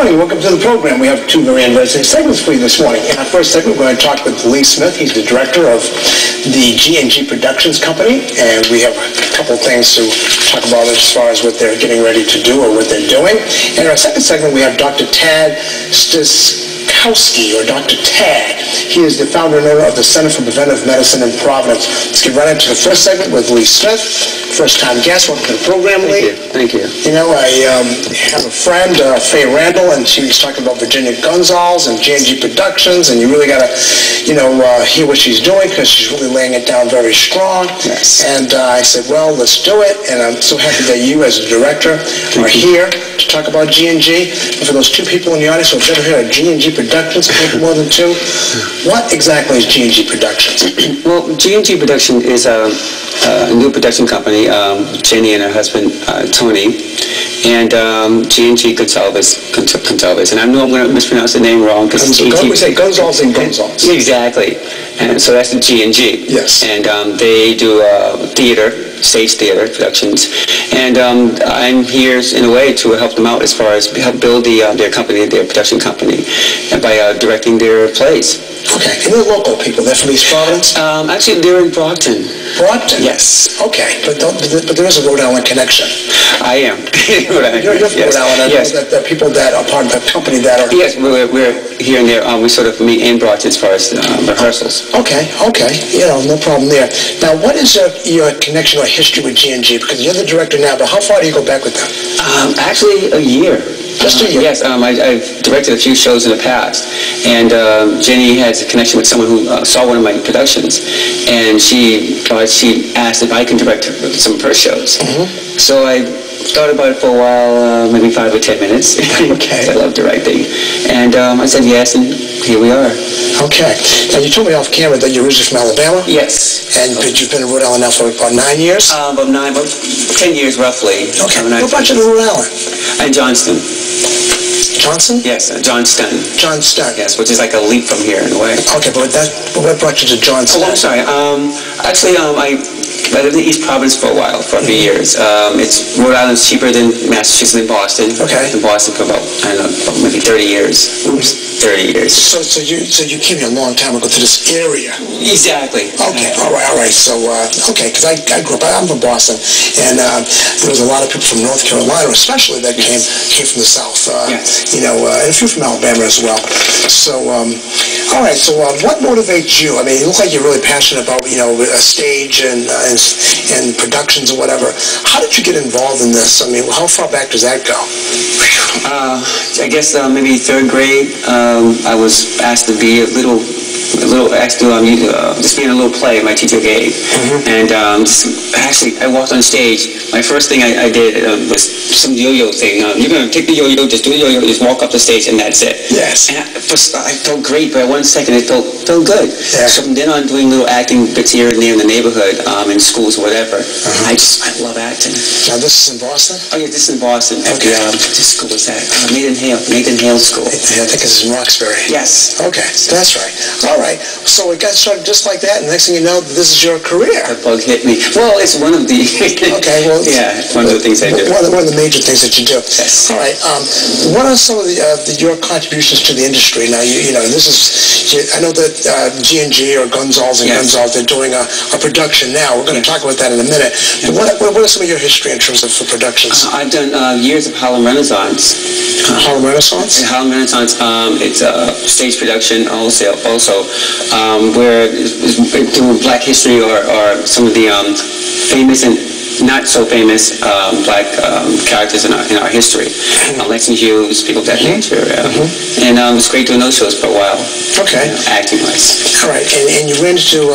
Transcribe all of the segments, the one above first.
morning. Welcome to the program. We have two very interesting segments for you this morning. In our first segment, we're going to talk with Lee Smith. He's the director of the G&G Productions Company, and we have a couple things to talk about as far as what they're getting ready to do or what they're doing. In our second segment, we have Dr. Tad Stiskowski, or Dr. Tad. He is the founder and owner of the Center for Preventive Medicine in Providence. Let's get right into the first segment with Lee Smith, first-time guest. Welcome to the program, Lee. Thank you. You know, I have a friend, Faye Randall, and she was talking about Virginia Gonzalez and G&G Productions, and you really got to, hear what she's doing because she's really laying it down very strong. Yes. And I said, well, let's do it, and I'm so happy that you, as a director, are here to talk about G&G. And for those two people in the audience who have never heard of G&G Productions, maybe more than two, what exactly is G&G Productions? Well, G&G Production is a new production company. Jenny and her husband, Tony, and G&G Gonzalez. And I know I'm going to mispronounce the name wrong because we say Gonzalez and Gonzalez. Exactly. And so that's the G&G. Yes. And they do theater, stage theater productions. And I'm here in a way to help them out as far as help build their company, their production company, and by directing their plays. Okay, and they're local people. They're from East Providence? Actually, they're in Brockton. Brockton? Yes. Okay, but there is a Rhode Island connection. I am. You're from Yes. Rhode Island. Yes. The people that are part of the company that are... Yes, we're here and there. We sort of meet in Brockton as far as rehearsals. Okay. No problem there. Now, what is your connection or history with G&G? Because you're the director now, but how far do you go back with them? Actually, a year. Just a year? Yes, I've directed a few shows in the past, and Jenny has a connection with someone who saw one of my productions, and she asked if I can direct some of her shows. Mm-hmm. So I thought about it for a while, maybe 5 or 10 minutes. Okay. I love directing, and I said yes, and here we are. Okay. Now, you told me off camera that you're originally from Alabama? Yes. And you've been in Rhode Island now for about 9 years? About 10 years roughly. Okay. What brought you to Rhode Island? And Johnston. Johnson? Yes, Johnston. Johnston. Yes, which is like a leap from here in a way. Okay, but what brought you to Johnston? Oh, I'm sorry. Actually, I lived in East Providence for a while, for a few years. Rhode Island's cheaper than Massachusetts and Boston. Okay. In Boston for about, maybe 30 years. Oops, 30 years. So you came here a long time ago to this area. Exactly. Okay, all right. So, because I grew up, I'm from Boston, and there was a lot of people from North Carolina, especially, that came from the South. Yes. And a few from Alabama as well. So, all right. So, what motivates you? I mean, you look like you're really passionate about, a stage and productions or whatever. How did you get involved in this? I mean, how far back does that go? I guess maybe third grade. I was asked to be just be in a little play my teacher gave. Mm-hmm. And actually, I walked on stage. My first thing I did was some yo-yo thing. You're going to take the yo-yo, just do the yo-yo, just walk up the stage, and that's it. Yes. And I felt great, but 1 second it felt good. Yeah. So from then on, doing little acting bits here and there in the neighborhood, in schools or whatever. Uh-huh. I love acting. Now, this is in Boston? Oh, yeah, this is in Boston. Okay. What school is that? Nathan Hale School. I think it's in Roxbury. Yes. Okay, that's right. All right. So it got started just like that, and next thing you know, this is your career. The bug hit me. Well, it's one of the... Okay, well... Yeah, one of the things I do. One of the major things that you do. Yes. All right. What are some of your contributions to the industry? Now, this is... I know that G&G or Gonzalez and Yes. Gonzalez, they're doing a production now. We're going to talk about that in a minute. But what are some of your history in terms of productions? I've done years of Harlem Renaissance. Harlem Renaissance? Harlem Renaissance, it's a stage production also where through Black history or some of the famous and not so famous Black characters in our history. Lexington Hughes, people of that nature. And it's great doing those shows for a while. Okay. Acting-wise. All right. And you ran into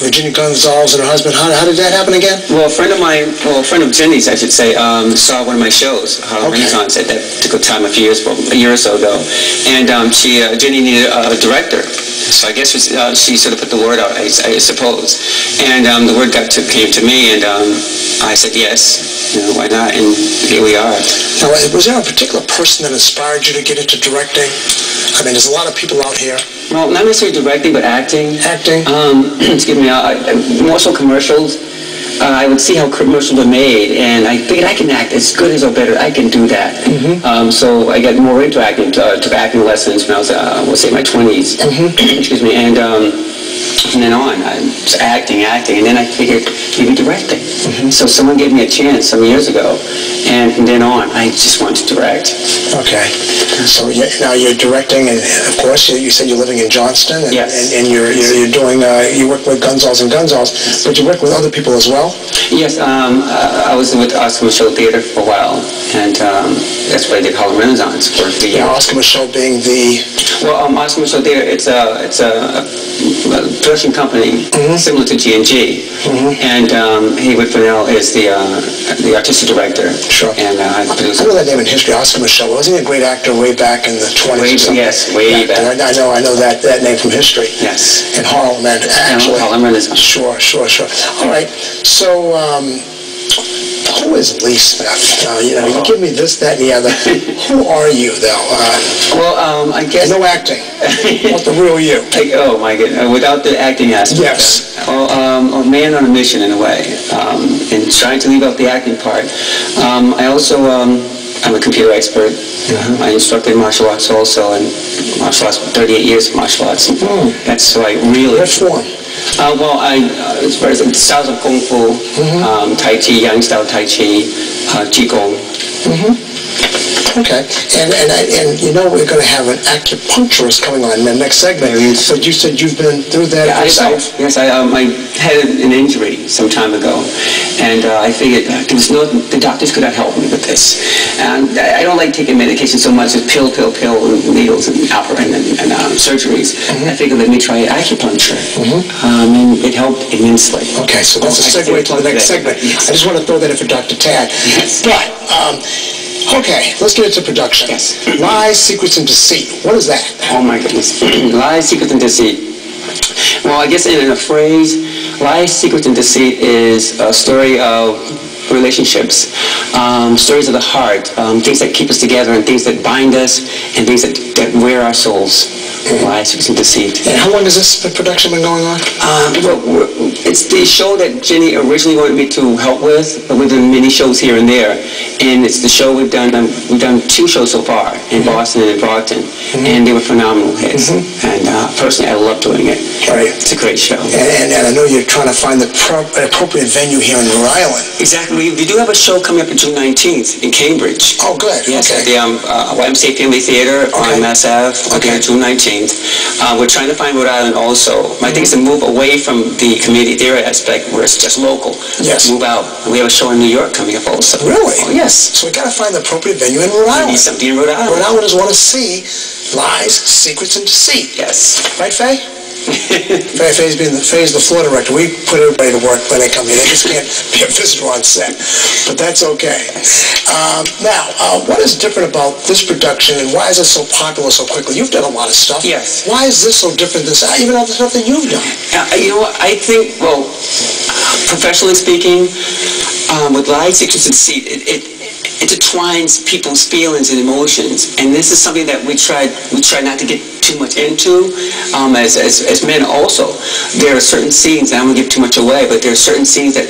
Virginia Gonzalez and her husband. How did that happen again? Well, a friend of Jenny's, I should say, saw one of my shows, Harlem Renaissance, at that particular time a year or so ago. And Jenny needed a director. So I guess she sort of put the word out, I suppose. And the word came to me, and I said yes, why not? And here we are. Now, was there a particular person that inspired you to get into directing? I mean, there's a lot of people out here. Well, not necessarily directing, but acting. Acting? Excuse me, more so commercials. I would see how commercials were made, and I figured I can act as good as or better. I can do that. So I got more into acting, took acting lessons when I was, we'll say, in my 20s. Excuse me, and from then on, I was acting, and then I figured maybe directing. So someone gave me a chance some years ago, and from then on, I just wanted to direct. Okay. So now you're directing, and of course, you said you're living in Johnston, and, yes. and you're doing, you work with Gunzals and Gunzals, but you work with other people as well? Yes, I was with Oscar Micheaux Theater for a while, and that's what I did Harlem Renaissance for 3 years. Yeah, Oscar Micheaux being the... Well, Oscar Micheaux Theater, it's a production company similar to G&G, and Haywood Fennell is the artistic director. Sure. And I produced. I know that name in history, Oscar Micheaux. Wasn't he a great actor way back in the 20s? Yes, way back. I know that name from history. Yes. In Harlem, actually. Harlem Renaissance. Sure. All right. So, who is Lee Smith? You give me this, that, and the other. Who are you, though? Well, I guess... No acting. What the real you? Oh, my goodness. Without the acting aspect. Yes. A man on a mission, in a way. And trying to leave out the acting part. I also... I'm a computer expert. I instructed martial arts also, and martial arts, 38 years of martial arts. That's why I really... What form? Well, as far as the styles of Kung Fu, Tai Chi, Yang style Tai Chi, Qigong. Okay, and we're going to have an acupuncturist coming on in the next segment. But you said you've been through that yourself. Yes, I had an injury some time ago, and I figured the doctors could not help me with this. And I don't like taking medication so much as pill, and needles and surgeries. I figured let me try acupuncture, and it helped immensely. Okay, so that's a segue to the next segment. Yes. I just want to throw that in for Dr. Tad. Yes. But, okay, let's get into production. Yes. Lies, Secrets, and Deceit. What is that? Oh my goodness. Lies, Secrets, and Deceit. Well, I guess in a phrase, Lies, Secrets, and Deceit is a story of relationships, stories of the heart, things that keep us together and things that bind us and things that wear our souls. Lies, Secrets, and Deceit. And how long has this production been going on? Well, it's the show that Jenny originally wanted me to help with, but we've done many shows here and there. And it's the show we've done 2 shows so far in Boston and in Brockton, and they were phenomenal hits. And personally, I love doing it. Right. It's a great show. And I know you're trying to find the appropriate venue here in Rhode Island. Exactly. We do have a show coming up on June 19th in Cambridge. Oh, good. Yes, okay. at the YMCA Family Theater on Mass Ave. Okay. June 19th. We're trying to find Rhode Island also. My thing is to move away from the community theater aspect where it's just local. Yes. Move out. We have a show in New York coming up also. Really? Oh, yes. So we got to find the appropriate venue in Rhode Island. We need something in Rhode Island. Rhode Islanders want to see Lies, Secrets, and Deceit. Yes. Right, Faye? Faye's the floor director. We put everybody to work when they come here. They just can't be a visitor on set. But that's okay. Now, what is different about this production, and why is it so popular so quickly? You've done a lot of stuff. Yes. Why is this so different than even all the stuff that you've done? You know what? I think, well, professionally speaking, with Lies, Secrets, and Deceit, it intertwines people's feelings and emotions, and this is something that we try not to get too much into. As men also, there are certain scenes, and I don't want to give too much away, but there are certain scenes that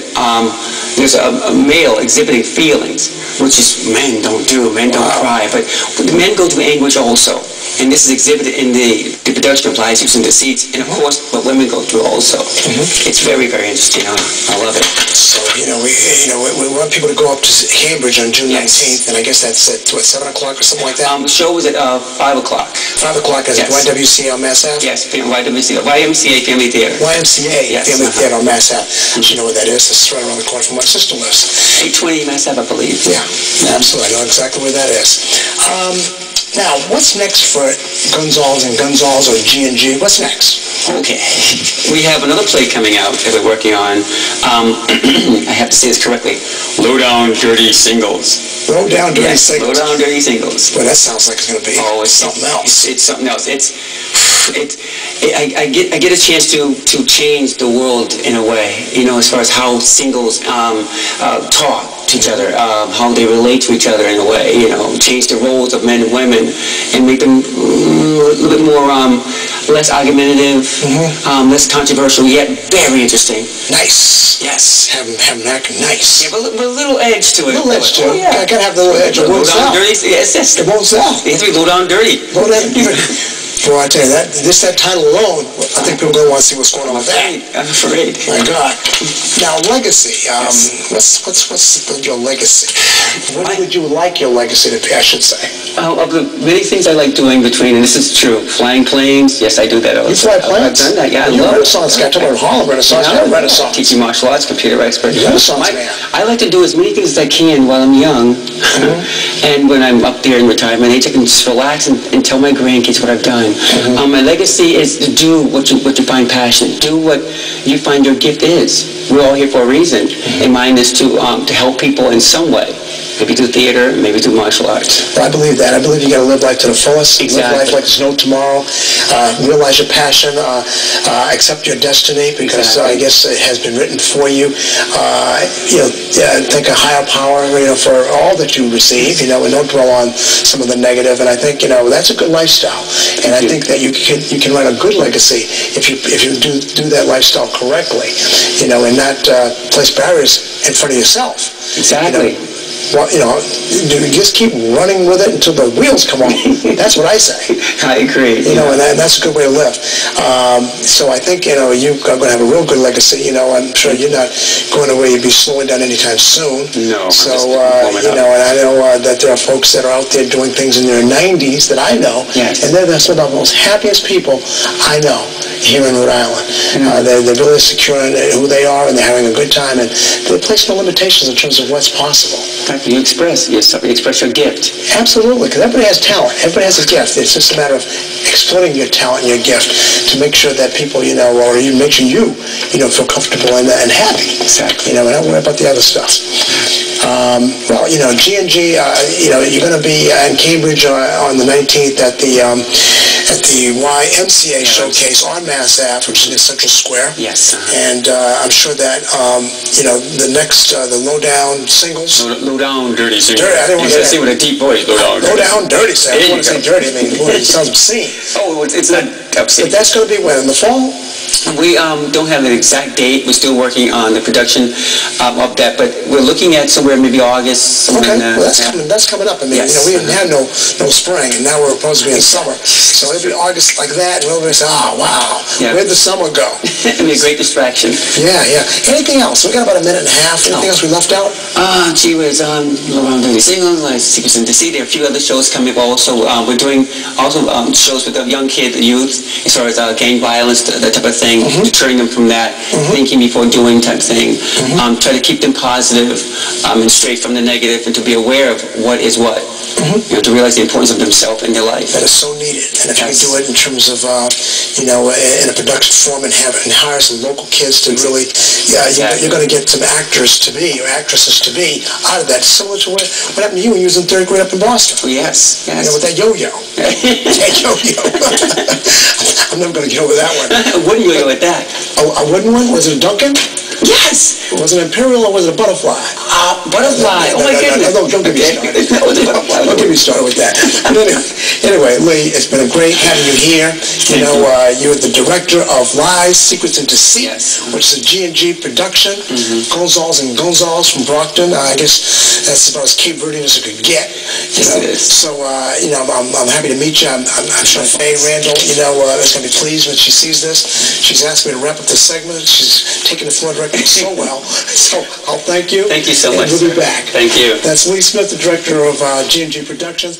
there's a male exhibiting feelings, which is men don't do. Men don't cry, but the men go through anguish also. And this is exhibited in the production of Lies, Secrets, and Deceit, and of course what women go through also. It's very, very interesting. I love it. So we want people to go up to Cambridge on June 19th, and I guess that's at 7 o'clock or something like that. The show was at 5 o'clock. 5 o'clock is at YWCA on Mass Ave? Yes, YMCA Family Theater. YMCA Family Theater on Mass Ave. You know what that is? It's right around the corner from where my sister lives. 820 Mass Ave, I believe. Yeah, absolutely. I know exactly where that is. Now, what's next for Gunzals and Gunzals or G&G? What's next? Okay. We have another play coming out that we're working on. I have to say this correctly. Low Down Dirty Singles. Low Down Dirty Singles. Low Down Dirty Singles. Well, that sounds like it's going to be something else. It's something else. I get a chance to change the world in a way, as far as how singles talk to each other, how they relate to each other in a way, you know, change the roles of men and women and make them a little bit more, less argumentative, less controversial, yet very interesting. Nice. Yes. Have them act nice. Yeah, but a little edge to it. A little edge to it. Oh, yeah. Gotta have the little edge. It won't sell. Dirty. Yes, yes. It won't sell. It has to be low down dirty. Low down dirty. Boy, I tell you, that title alone, I think people are going to want to see what's going on with that. I'm afraid. My God. Now, legacy. What's your legacy? What would you like your legacy to be, I should say? Of the many things I like doing between, and this is true, flying planes, yes, I do that. You fly planes? I've done that, yeah. You're a Renaissance guy. I'm talking about Harlem Renaissance. You're a Renaissance. Teaching martial arts, computer expert. Renaissance man. I like to do as many things as I can while I'm young. And when I'm up there in retirement age, I can just relax and tell my grandkids what I've done. My legacy is to do what you find passionate. Do what you find your gift is. We're all here for a reason. And mine is to help people in some way. Maybe through theater, maybe through martial arts. Well, I believe that. I believe you got to live life to the fullest. Exactly. Live life like there's no tomorrow. Realize your passion. Accept your destiny because I guess it has been written for you. Thank a higher power, for all that you receive. And don't dwell on some of the negative. And I think that's a good lifestyle. And I think that you can write a good legacy if you do that lifestyle correctly. And not place barriers in front of yourself. Exactly. Well, just keep running with it until the wheels come off. That's what I say. I agree. And that's a good way to live. So I think, you're going to have a real good legacy. I'm sure you're not going away. You'll be slowing down anytime soon. No. So, and I know that there are folks that are out there doing things in their 90s that I know. Yes. And they're some of the most happiest people I know here in Rhode Island. They're really secure in who they are, and they're having a good time, and they place no limitations in terms of what's possible. You express your gift. Absolutely, because everybody has talent. Everybody has a gift. It's just a matter of exploiting your talent and your gift to make sure that people, or you make sure you feel comfortable and happy. Exactly. And not worry about the other stuff. G&G, you're going to be in Cambridge on the 19th at the YMCA showcase on Mass Ave, which is near Central Square. Yes. And I'm sure that, the next, the Lowdown singles. Low-down dirty singles. Dirty, I didn't want to say with a deep voice, Low-down dirty singles. I don't want to say dirty. I mean, it sounds obscene. Oh, it's not obscene. But that's going to be when? In the fall? We don't have an exact date. We're still working on the production of that, but we're looking at somewhere maybe August. Okay, well that's coming up. I mean, we didn't have no spring, and now we're supposed to be in summer. So it'll be August like that, and we'll say, wow, where'd the summer go? It'll be a great distraction. Yeah. Anything else? We got about a minute and a half. Anything else we left out? Gee whiz, around dirty singles, like Secrets in Deceit. There are a few other shows coming also. We're doing also shows with the young kids, the youth, as far as gang violence, that type of thing, deterring them from that, thinking before doing type thing. Try to keep them positive and straight from the negative, and to be aware of what is what. To realize the importance of themselves in their life. That is so needed. And if you can do it in terms of, in a production form and hire some local kids to really, you're going to get some actors to be, or actresses to be, out of that. Similar to what happened to you when you was in third grade up in Boston. Oh, yes. With that yo-yo. That yo-yo. I'm never going to get over that one. A wooden yo-yo at that. A wooden one? Was it a Duncan? Yes! Was it Imperial or was it a Butterfly? Butterfly. Oh my goodness. No, don't get me started. Don't get me started with that. But anyway, Lee, it's been great having you here. You're the director of Lies, Secrets, and Deceit, which is a G&G production. Gonzales and Gonzales from Brockton. I guess that's about as Cape Verdean as it could get. Yes, it is. So, I'm happy to meet you. I'm sure Faye Randall, is going to be pleased when she sees this. She's asked me to wrap up the segment. She's taking the floor directly so well. So I'll thank you. Thank you so much. We'll be back. Thank you. That's Lee Smith, the director of G&G Productions.